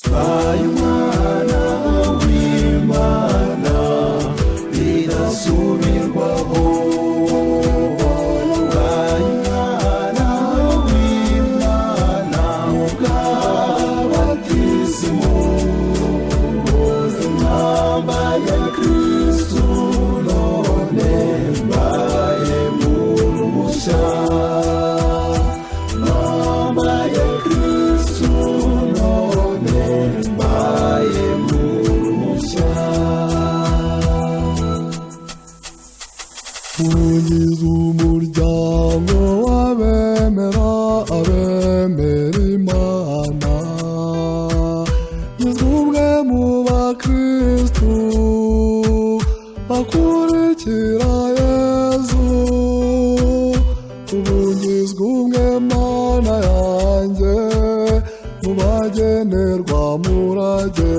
Umwana w'Imana bidasubirwaho. Umwana w'Imana ubw'abatisimu, nambaye Kristu none mbaye muntu mushya. Nambaye Kristu none mbaye muntu mushya. Ugize umuryango w'abemera Imana, ngizwe umwe mu bakristu bakurikira Yezu. Ubu ngizwe umwe Mana yanjye mu bagenerwa murage.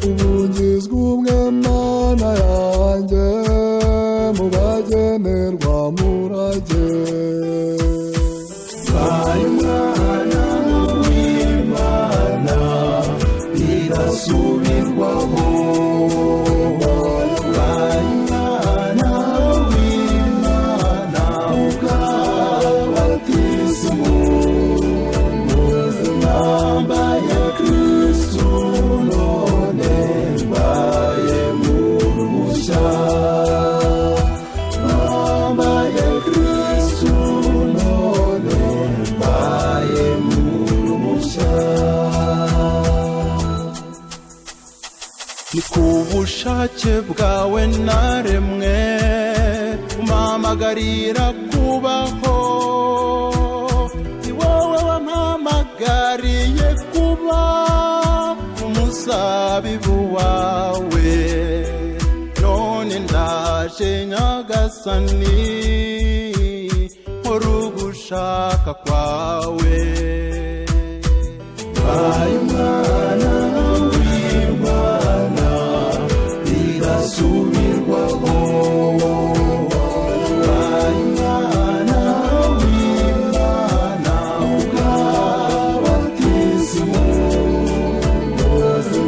Ubu ngizwe umwe Mana yanjye mu bagenerwa murage. Umwana w'Imana bidasubirwaho. Umwana w'Imana ubw'abatisimu, nambaye Kristu none mbaye muntu mushya. Nambaye Kristu none mbaye muntu mushya. Ni ku bushake bwawe naremwe, umpamagarira kubaho. Ni wowe wampamagariye kuba umuzabibu wawe. None ndaje Nyagasani, nkora ugushaka kwawe. Umwana w'Imana bidasubirwaho. Umwana w'Imana ubw'abatisimu,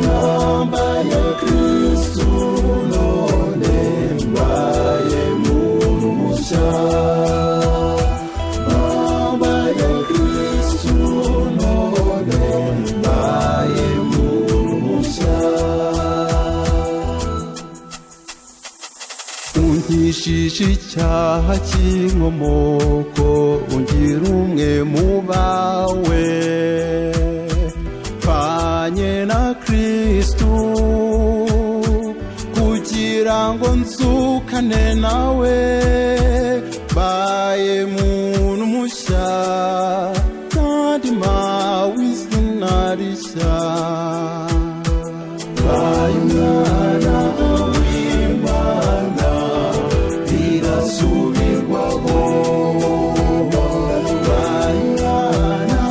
nambaye Kristu none mbaye muntu mushya. Nambaye Kristu none mbaye muntu mushya. Unkishije icyaha cy'inkomoko, ungira umwe mu bawe. Mpanye na Kristu kugira ngo nzukane nawe. Mbaye muntu mushya kandi mpawe izina rishya. Umwana w'Imana bidasubirwaho. Umwana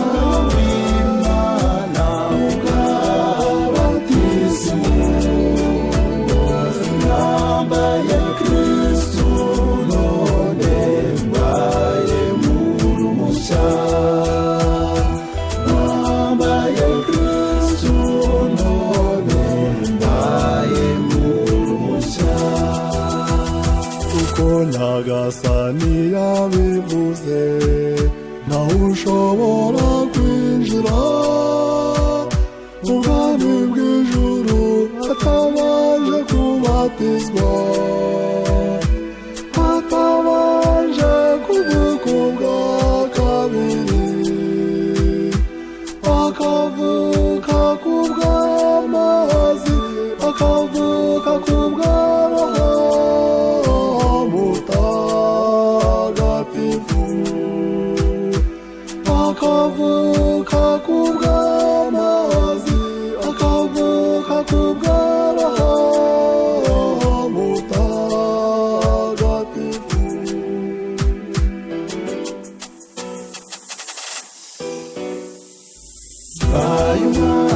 w'Imana ubw'abatisimu, nambaye Kristu none mbaye muntu mushya. Nambaye Kristu none mbaye muntu mushya. Uko Nyagasani yabivuze, ntawe ushobora kwinjira mu bwami bw'ijuru atabanje kubatizwa, atabanje kuvuka ubwa kabiri, akavuka ku bw'amazi, akavuka ku bwa Roho Mutagatifu, akavuka ku bw'amazi, akavuka ku bwa Roho Mutagatifu. Umwana